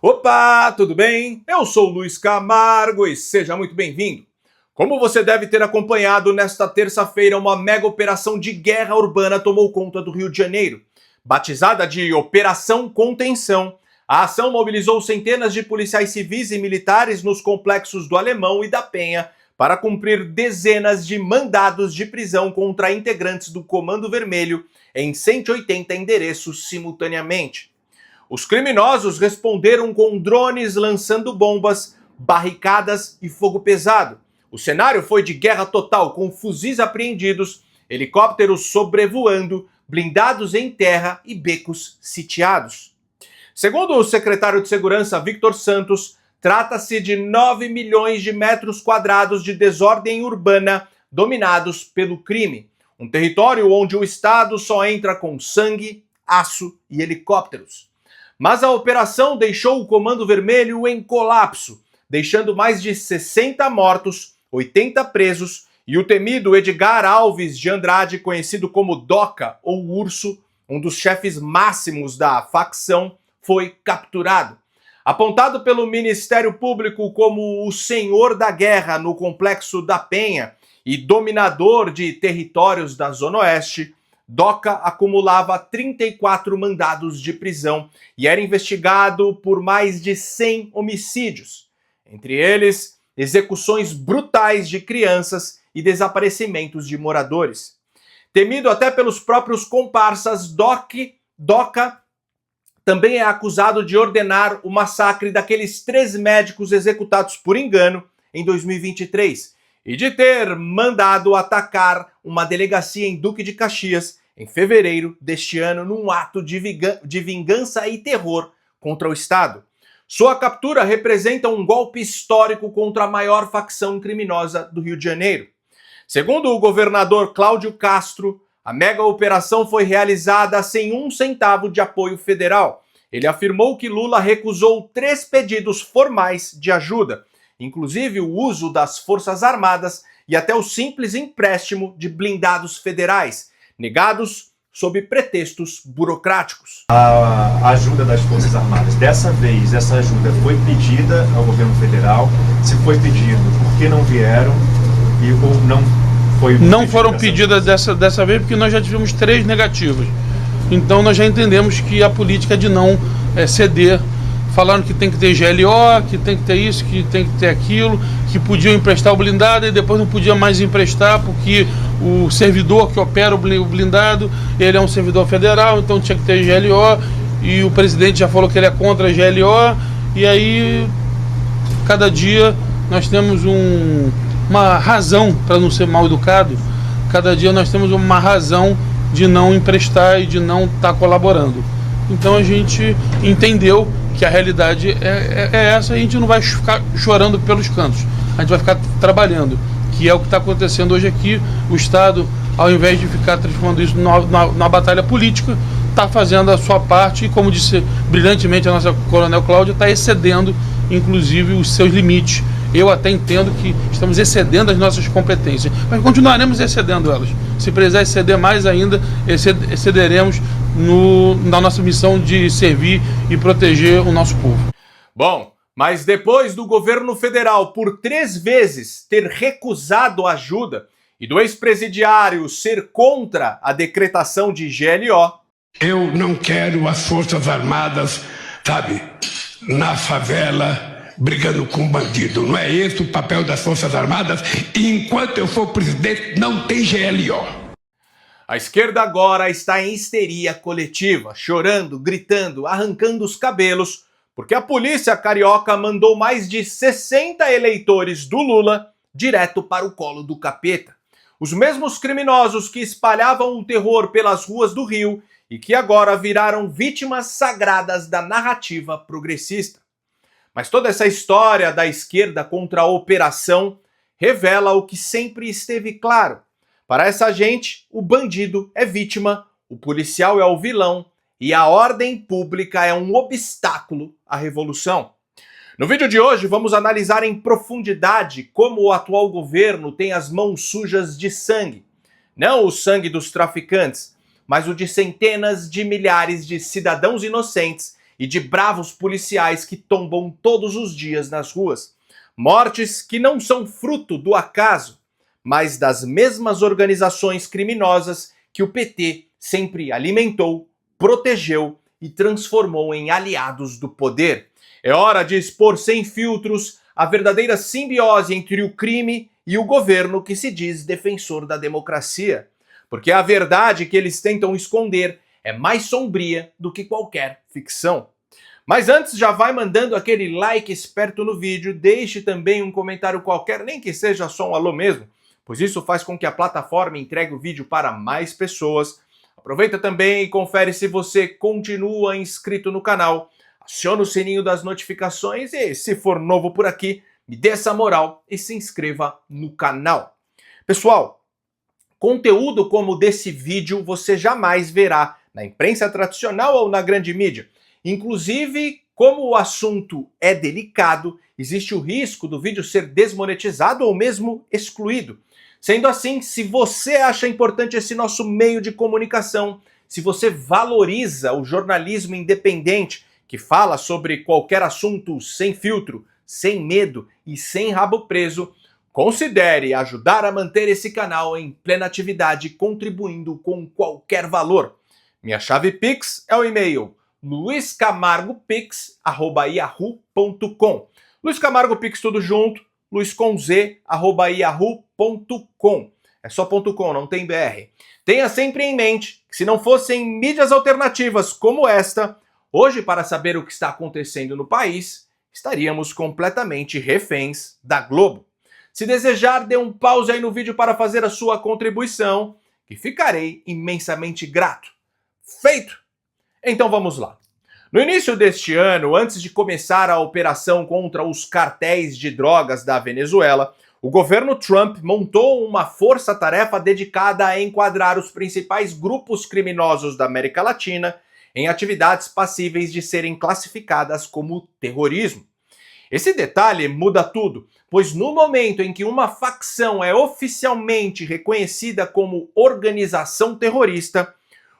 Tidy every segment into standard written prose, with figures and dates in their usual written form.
Opa, tudo bem? Eu sou o Luiz Camargo e seja muito bem-vindo. Como você deve ter acompanhado, nesta terça-feira uma mega operação de guerra urbana tomou conta do Rio de Janeiro. Batizada de Operação Contenção, a ação mobilizou centenas de policiais civis e militares nos complexos do Alemão e da Penha para cumprir dezenas de mandados de prisão contra integrantes do Comando Vermelho em 180 endereços simultaneamente. Os criminosos responderam com drones lançando bombas, barricadas e fogo pesado. O cenário foi de guerra total, com fuzis apreendidos, helicópteros sobrevoando, blindados em terra e becos sitiados. Segundo o secretário de Segurança, Victor Santos, trata-se de 9 milhões de metros quadrados de desordem urbana dominados pelo crime. Um território onde o Estado só entra com sangue, aço e helicópteros. Mas a operação deixou o Comando Vermelho em colapso, deixando mais de 60 mortos, 80 presos e o temido Edgar Alves de Andrade, conhecido como Doca ou Urso, um dos chefes máximos da facção, foi capturado. Apontado pelo Ministério Público como o senhor da guerra no complexo da Penha e dominador de territórios da Zona Oeste, Doca acumulava 34 mandados de prisão e era investigado por mais de 100 homicídios. Entre eles, execuções brutais de crianças e desaparecimentos de moradores. Temido até pelos próprios comparsas, Doca também é acusado de ordenar o massacre daqueles 3 médicos executados por engano em 2023 e de ter mandado atacar uma delegacia em Duque de Caxias em fevereiro deste ano num ato de vingança e terror contra o Estado. Sua captura representa um golpe histórico contra a maior facção criminosa do Rio de Janeiro. Segundo o governador Cláudio Castro, a mega operação foi realizada sem um centavo de apoio federal. Ele afirmou que Lula recusou 3 pedidos formais de ajuda, inclusive o uso das Forças Armadas e até o simples empréstimo de blindados federais, negados sob pretextos burocráticos. A ajuda das Forças Armadas. Dessa vez, essa ajuda foi pedida ao governo federal. Se foi pedido, por que não vieram? Ou não foi Não foram pedidas dessa vez porque nós já tivemos 3 negativas. Então nós já entendemos que a política é de não ceder, falando que tem que ter GLO, que tem que ter isso, que tem que ter aquilo, que podiam emprestar o blindado e depois não podia mais emprestar porque o servidor que opera o blindado, ele é um servidor federal, então tinha que ter GLO e o presidente já falou que ele é contra a GLO e aí cada dia nós temos uma razão, para não ser mal educado, cada dia nós temos uma razão de não emprestar e de não estar colaborando. Então a gente entendeu que a realidade é essa e a gente não vai ficar chorando pelos cantos, a gente vai ficar trabalhando, que é o que está acontecendo hoje aqui. O Estado, ao invés de ficar transformando isso numa batalha política, está fazendo a sua parte e, como disse brilhantemente a nossa coronel Cláudia, está excedendo inclusive os seus limites. Eu até entendo que estamos excedendo as nossas competências, mas continuaremos excedendo elas. Se precisar exceder mais ainda, excederemos na nossa missão de servir e proteger o nosso povo. Bom, mas depois do governo federal por 3 vezes ter recusado ajuda e do ex-presidiário ser contra a decretação de GLO... Eu não quero as Forças Armadas, sabe, na favela, brigando com bandido. Não é esse o papel das Forças Armadas. E enquanto eu for presidente, não tem GLO. A esquerda agora está em histeria coletiva, chorando, gritando, arrancando os cabelos, porque a polícia carioca mandou mais de 60 eleitores do Lula direto para o colo do capeta. Os mesmos criminosos que espalhavam o terror pelas ruas do Rio e que agora viraram vítimas sagradas da narrativa progressista. Mas toda essa história da esquerda contra a operação revela o que sempre esteve claro. Para essa gente, o bandido é vítima, o policial é o vilão e a ordem pública é um obstáculo à revolução. No vídeo de hoje, vamos analisar em profundidade como o atual governo tem as mãos sujas de sangue. Não o sangue dos traficantes, mas o de centenas de milhares de cidadãos inocentes e de bravos policiais que tombam todos os dias nas ruas. Mortes que não são fruto do acaso, mas das mesmas organizações criminosas que o PT sempre alimentou, protegeu e transformou em aliados do poder. É hora de expor sem filtros a verdadeira simbiose entre o crime e o governo que se diz defensor da democracia. Porque a verdade que eles tentam esconder é mais sombria do que qualquer ficção. Mas antes, já vai mandando aquele like esperto no vídeo, deixe também um comentário qualquer, nem que seja só um alô mesmo, pois isso faz com que a plataforma entregue o vídeo para mais pessoas. Aproveita também e confere se você continua inscrito no canal, aciona o sininho das notificações e, se for novo por aqui, me dê essa moral e se inscreva no canal. Pessoal, conteúdo como desse vídeo você jamais verá na imprensa tradicional ou na grande mídia. Inclusive, como o assunto é delicado, existe o risco do vídeo ser desmonetizado ou mesmo excluído. Sendo assim, se você acha importante esse nosso meio de comunicação, se você valoriza o jornalismo independente, que fala sobre qualquer assunto sem filtro, sem medo e sem rabo preso, considere ajudar a manter esse canal em plena atividade, contribuindo com qualquer valor. Minha chave Pix é o e-mail luiscamargopix@yahoo.com. Luiz Camargo Pix tudo junto, luisconz@yahoo.com. É só .com, não tem BR. Tenha sempre em mente que se não fossem mídias alternativas como esta, hoje, para saber o que está acontecendo no país, estaríamos completamente reféns da Globo. Se desejar, dê um pause aí no vídeo para fazer a sua contribuição, que ficarei imensamente grato. Feito! Então vamos lá. No início deste ano, antes de começar a operação contra os cartéis de drogas da Venezuela, o governo Trump montou uma força-tarefa dedicada a enquadrar os principais grupos criminosos da América Latina em atividades passíveis de serem classificadas como terrorismo. Esse detalhe muda tudo, pois no momento em que uma facção é oficialmente reconhecida como organização terrorista,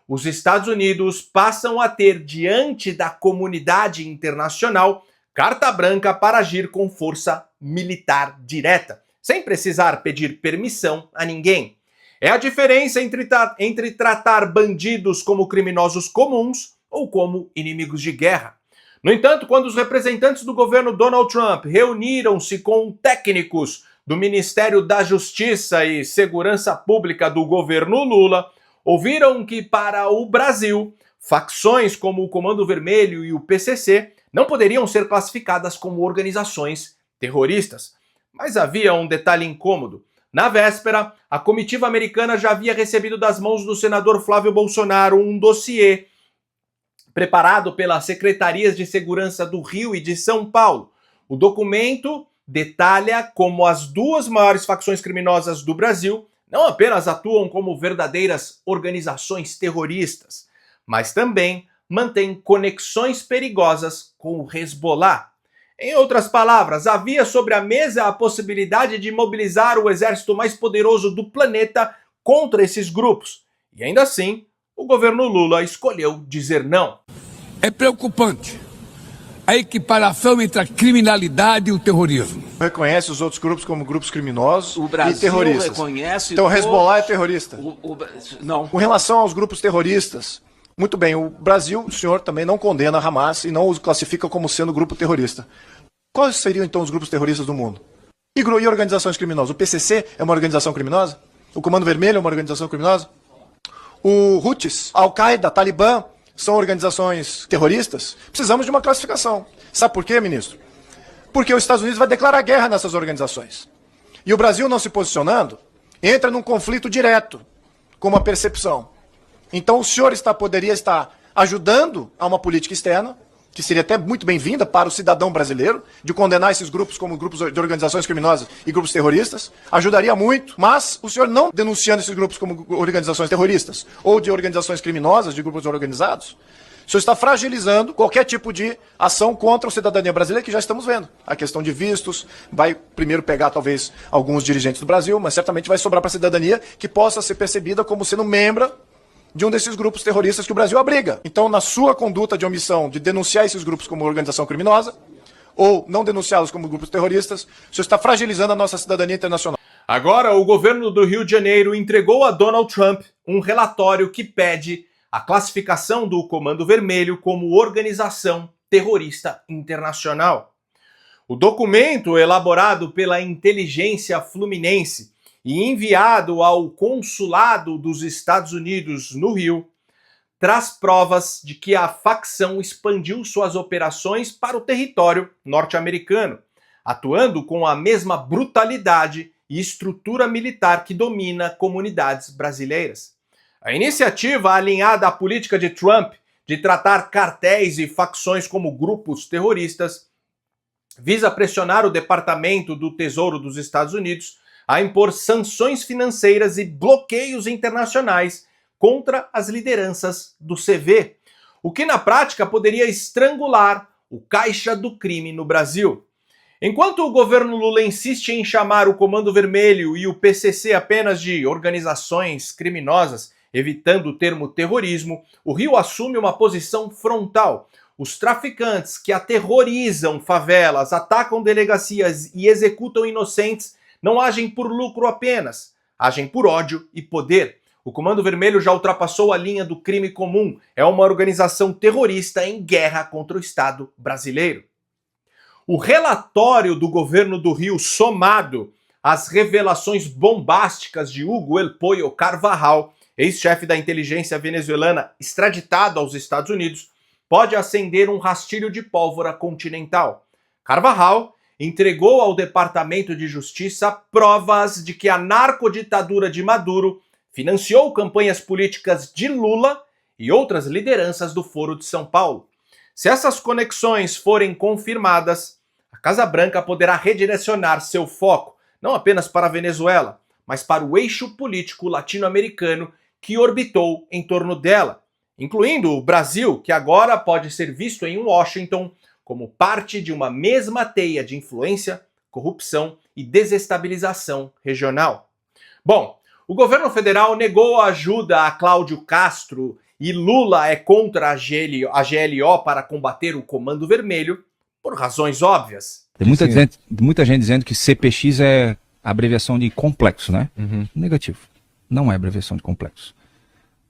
os Estados Unidos passam a ter, diante da comunidade internacional, carta branca para agir com força militar direta, sem precisar pedir permissão a ninguém. É a diferença entre tratar bandidos como criminosos comuns ou como inimigos de guerra. No entanto, quando os representantes do governo Donald Trump reuniram-se com técnicos do Ministério da Justiça e Segurança Pública do governo Lula, ouviram que, para o Brasil, facções como o Comando Vermelho e o PCC não poderiam ser classificadas como organizações terroristas. Mas havia um detalhe incômodo. Na véspera, a comitiva americana já havia recebido das mãos do senador Flávio Bolsonaro um dossiê preparado pelas secretarias de segurança do Rio e de São Paulo. O documento detalha como as duas maiores facções criminosas do Brasil não apenas atuam como verdadeiras organizações terroristas, mas também mantêm conexões perigosas com o Hezbollah. Em outras palavras, havia sobre a mesa a possibilidade de mobilizar o exército mais poderoso do planeta contra esses grupos. E ainda assim, o governo Lula escolheu dizer não. É preocupante a equiparação entre a criminalidade e o terrorismo. Reconhece os outros grupos como grupos criminosos o Brasil e terroristas. Reconhece então o Hezbollah é terrorista? Não. Com relação aos grupos terroristas, muito bem, o Brasil, o senhor também não condena a Hamas e não os classifica como sendo grupo terrorista. Quais seriam então os grupos terroristas do mundo? E organizações criminosas? O PCC é uma organização criminosa? O Comando Vermelho é uma organização criminosa? O Houthis, Al-Qaeda, Talibã são organizações terroristas? Precisamos de uma classificação. Sabe por quê, ministro? Porque os Estados Unidos vai declarar guerra nessas organizações. E o Brasil não se posicionando, entra num conflito direto com uma percepção. Então o senhor poderia estar ajudando a uma política externa, que seria até muito bem-vinda para o cidadão brasileiro, de condenar esses grupos como grupos de organizações criminosas e grupos terroristas, ajudaria muito, mas o senhor não denunciando esses grupos como organizações terroristas ou de organizações criminosas, de grupos organizados, o senhor está fragilizando qualquer tipo de ação contra a cidadania brasileira que já estamos vendo. A questão de vistos vai primeiro pegar talvez alguns dirigentes do Brasil, mas certamente vai sobrar para a cidadania que possa ser percebida como sendo membro de um desses grupos terroristas que o Brasil abriga. Então, na sua conduta de omissão de denunciar esses grupos como organização criminosa, ou não denunciá-los como grupos terroristas, o senhor está fragilizando a nossa cidadania internacional. Agora, o governo do Rio de Janeiro entregou a Donald Trump um relatório que pede a classificação do Comando Vermelho como organização terrorista internacional. O documento, elaborado pela inteligência fluminense e enviado ao consulado dos Estados Unidos no Rio, traz provas de que a facção expandiu suas operações para o território norte-americano, atuando com a mesma brutalidade e estrutura militar que domina comunidades brasileiras. A iniciativa, alinhada à política de Trump de tratar cartéis e facções como grupos terroristas, visa pressionar o Departamento do Tesouro dos Estados Unidos a impor sanções financeiras e bloqueios internacionais contra as lideranças do CV, o que na prática poderia estrangular o caixa do crime no Brasil. Enquanto o governo Lula insiste em chamar o Comando Vermelho e o PCC apenas de organizações criminosas, evitando o termo terrorismo, o Rio assume uma posição frontal. Os traficantes que aterrorizam favelas, atacam delegacias e executam inocentes não agem por lucro apenas, agem por ódio e poder. O Comando Vermelho já ultrapassou a linha do crime comum, é uma organização terrorista em guerra contra o Estado brasileiro. O relatório do governo do Rio, somado às revelações bombásticas de Hugo El Pollo Carvajal, ex-chefe da inteligência venezuelana extraditado aos Estados Unidos, pode acender um rastilho de pólvora continental. Carvajal entregou ao Departamento de Justiça provas de que a narcoditadura de Maduro financiou campanhas políticas de Lula e outras lideranças do Foro de São Paulo. Se essas conexões forem confirmadas, a Casa Branca poderá redirecionar seu foco não apenas para a Venezuela, mas para o eixo político latino-americano que orbitou em torno dela, incluindo o Brasil, que agora pode ser visto em Washington como parte de uma mesma teia de influência, corrupção e desestabilização regional. Bom, o governo federal negou a ajuda a Cláudio Castro e Lula é contra a GLO para combater o Comando Vermelho por razões óbvias. Tem muita gente dizendo que CPX é abreviação de complexo, né? Negativo. Não é abreviação de complexo.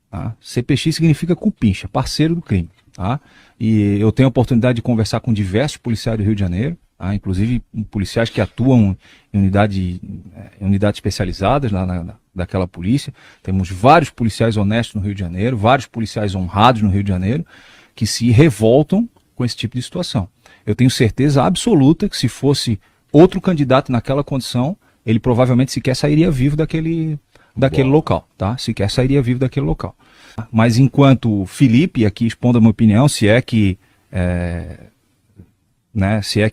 Tá? CPX significa cupincha, parceiro do crime. Tá? E eu tenho a oportunidade de conversar com diversos policiais do Rio de Janeiro, tá? Inclusive policiais que atuam em unidades especializadas daquela polícia. Temos vários policiais honestos no Rio de Janeiro, vários policiais honrados no Rio de Janeiro, que se revoltam com esse tipo de situação. Eu tenho certeza absoluta que se fosse outro candidato naquela condição, ele provavelmente sequer sairia vivo daquele local, tá? Sequer sairia vivo daquele local. Mas enquanto Felipe, aqui expondo a minha opinião, se é que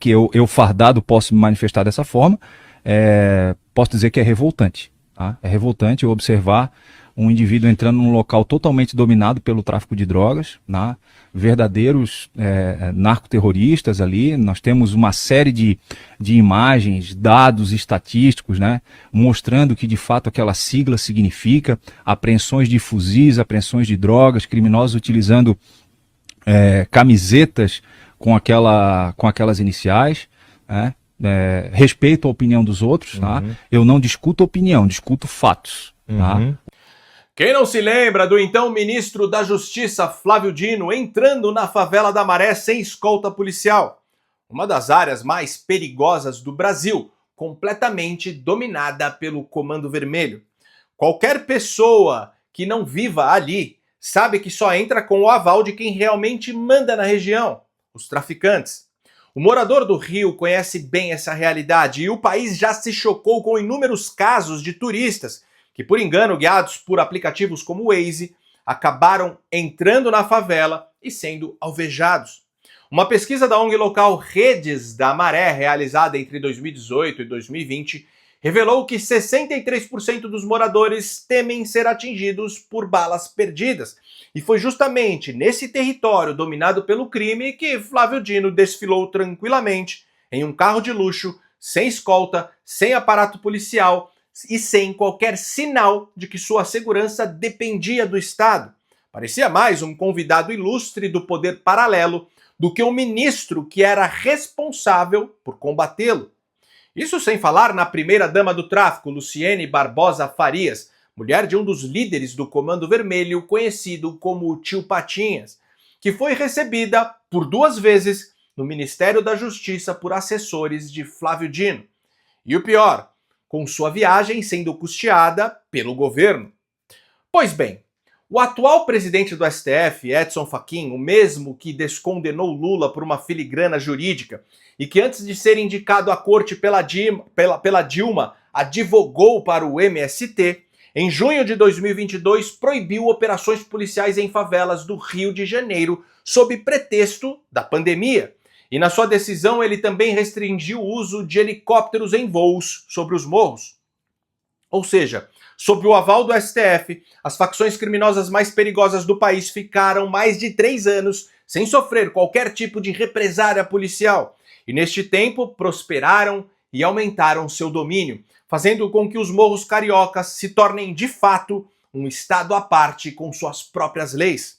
eu fardado posso me manifestar dessa forma, posso dizer que é revoltante. Tá? É revoltante eu observar um indivíduo entrando num local totalmente dominado pelo tráfico de drogas, né? Verdadeiros narcoterroristas ali. Nós temos uma série de imagens, dados estatísticos, né? Mostrando que de fato aquela sigla significa apreensões de fuzis, apreensões de drogas, criminosos utilizando camisetas com aquelas iniciais, né? Respeito a opinião dos outros, tá? Eu não discuto opinião, discuto fatos, tá? Quem não se lembra do então ministro da Justiça, Flávio Dino, entrando na favela da Maré sem escolta policial? Uma das áreas mais perigosas do Brasil, completamente dominada pelo Comando Vermelho. Qualquer pessoa que não viva ali sabe que só entra com o aval de quem realmente manda na região, os traficantes. O morador do Rio conhece bem essa realidade e o país já se chocou com inúmeros casos de turistas que, por engano, guiados por aplicativos como o Waze, acabaram entrando na favela e sendo alvejados. Uma pesquisa da ONG local Redes da Maré, realizada entre 2018 e 2020, revelou que 63% dos moradores temem ser atingidos por balas perdidas. E foi justamente nesse território dominado pelo crime que Flávio Dino desfilou tranquilamente em um carro de luxo, sem escolta, sem aparato policial e sem qualquer sinal de que sua segurança dependia do Estado. Parecia mais um convidado ilustre do poder paralelo do que um ministro que era responsável por combatê-lo. Isso sem falar na primeira-dama do tráfico, Luciene Barbosa Farias, mulher de um dos líderes do Comando Vermelho, conhecido como Tio Patinhas, que foi recebida por 2 vezes no Ministério da Justiça por assessores de Flávio Dino. E o pior, com sua viagem sendo custeada pelo governo. Pois bem, o atual presidente do STF, Edson Fachin, o mesmo que descondenou Lula por uma filigrana jurídica e que antes de ser indicado à corte pela Dilma, advogou para o MST, em junho de 2022 proibiu operações policiais em favelas do Rio de Janeiro sob pretexto da pandemia. E na sua decisão ele também restringiu o uso de helicópteros em voos sobre os morros. Ou seja, sob o aval do STF, as facções criminosas mais perigosas do país ficaram mais de 3 anos sem sofrer qualquer tipo de represália policial. E neste tempo prosperaram e aumentaram seu domínio, fazendo com que os morros cariocas se tornem de fato um estado à parte com suas próprias leis.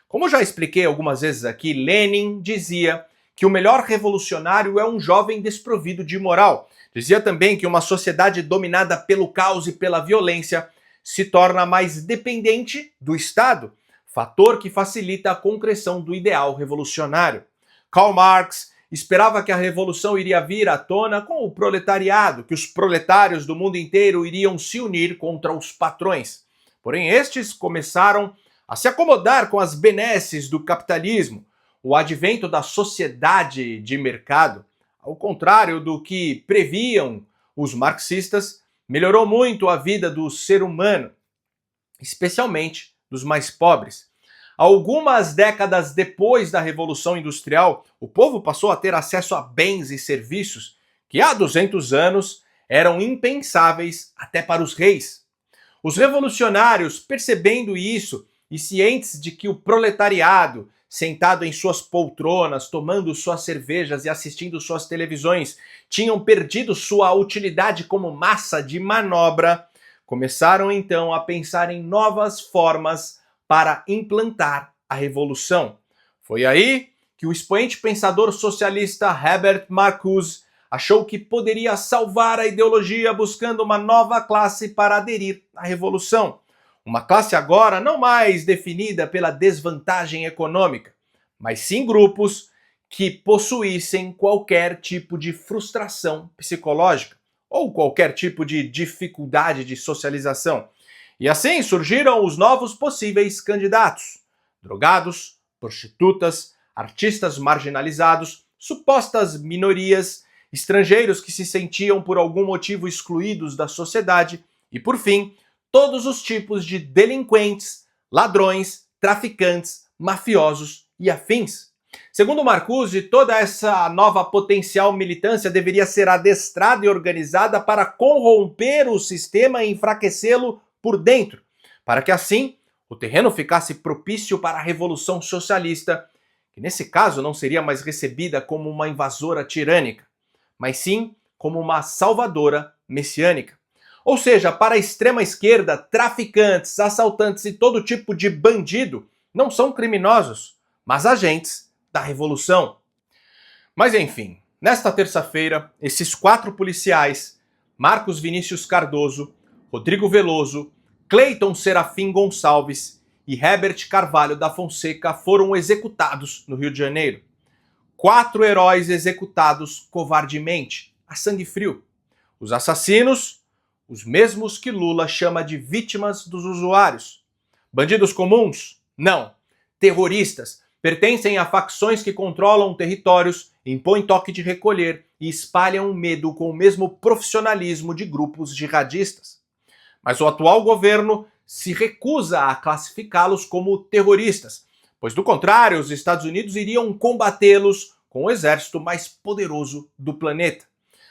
Como já expliquei algumas vezes aqui, Lenin dizia que o melhor revolucionário é um jovem desprovido de moral. Dizia também que uma sociedade dominada pelo caos e pela violência se torna mais dependente do Estado, fator que facilita a concreção do ideal revolucionário. Karl Marx esperava que a revolução iria vir à tona com o proletariado, que os proletários do mundo inteiro iriam se unir contra os patrões. Porém, estes começaram a se acomodar com as benesses do capitalismo, o advento da sociedade de mercado, ao contrário do que previam os marxistas, melhorou muito a vida do ser humano, especialmente dos mais pobres. Algumas décadas depois da Revolução Industrial, o povo passou a ter acesso a bens e serviços que há 200 anos eram impensáveis até para os reis. Os revolucionários, percebendo isso e cientes de que o proletariado, sentado em suas poltronas, tomando suas cervejas e assistindo suas televisões, tinham perdido sua utilidade como massa de manobra, começaram então a pensar em novas formas para implantar a revolução. Foi aí que o expoente pensador socialista Herbert Marcuse achou que poderia salvar a ideologia buscando uma nova classe para aderir à revolução. Uma classe agora não mais definida pela desvantagem econômica, mas sim grupos que possuíssem qualquer tipo de frustração psicológica ou qualquer tipo de dificuldade de socialização. E assim surgiram os novos possíveis candidatos: drogados, prostitutas, artistas marginalizados, supostas minorias, estrangeiros que se sentiam por algum motivo excluídos da sociedade e, por fim, todos os tipos de delinquentes, ladrões, traficantes, mafiosos e afins. Segundo Marcuse, toda essa nova potencial militância deveria ser adestrada e organizada para corromper o sistema e enfraquecê-lo por dentro, para que assim o terreno ficasse propício para a Revolução Socialista, que nesse caso não seria mais recebida como uma invasora tirânica, mas sim como uma salvadora messiânica. Ou seja, para a extrema esquerda, traficantes, assaltantes e todo tipo de bandido não são criminosos, mas agentes da revolução. Mas enfim, nesta terça-feira, esses 4 policiais, Marcos Vinícius Cardoso, Rodrigo Veloso, Cleiton Serafim Gonçalves e Herbert Carvalho da Fonseca foram executados no Rio de Janeiro. 4 heróis executados covardemente, a sangue frio. Os assassinos, os mesmos que Lula chama de vítimas dos usuários. Bandidos comuns? Não. Terroristas. Pertencem a facções que controlam territórios, impõem toque de recolher e espalham o medo com o mesmo profissionalismo de grupos jihadistas. Mas o atual governo se recusa a classificá-los como terroristas, pois do contrário, os Estados Unidos iriam combatê-los com o exército mais poderoso do planeta.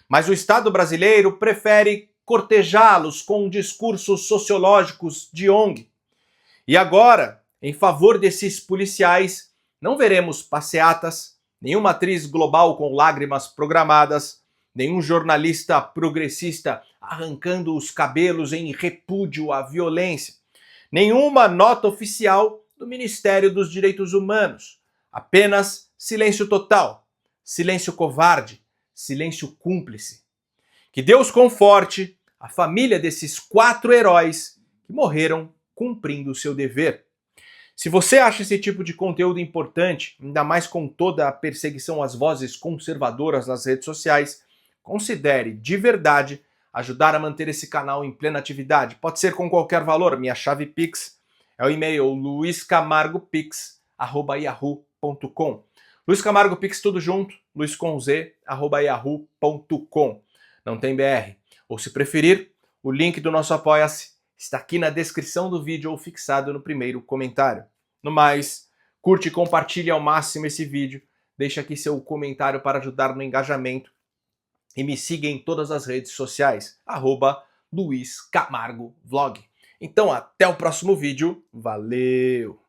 Mas o Estado brasileiro prefere cortejá-los com discursos sociológicos de ONG. E agora, em favor desses policiais, não veremos passeatas, nenhuma atriz global com lágrimas programadas, nenhum jornalista progressista arrancando os cabelos em repúdio à violência, nenhuma nota oficial do Ministério dos Direitos Humanos. Apenas silêncio total, silêncio covarde, silêncio cúmplice. Que Deus conforte a família desses 4 heróis que morreram cumprindo o seu dever. Se você acha esse tipo de conteúdo importante, ainda mais com toda a perseguição às vozes conservadoras nas redes sociais, considere de verdade ajudar a manter esse canal em plena atividade. Pode ser com qualquer valor. Minha chave Pix é o e-mail luiscamargopix@yahoo.com. Luiz Camargo Pix tudo junto, luisconz@yahoo.com. Não tem BR. Ou se preferir, o link do nosso Apoia-se está aqui na descrição do vídeo ou fixado no primeiro comentário. No mais, curte e compartilhe ao máximo esse vídeo, deixe aqui seu comentário para ajudar no engajamento e me siga em todas as redes sociais, @LuizCamargoVlog. Então até o próximo vídeo, valeu!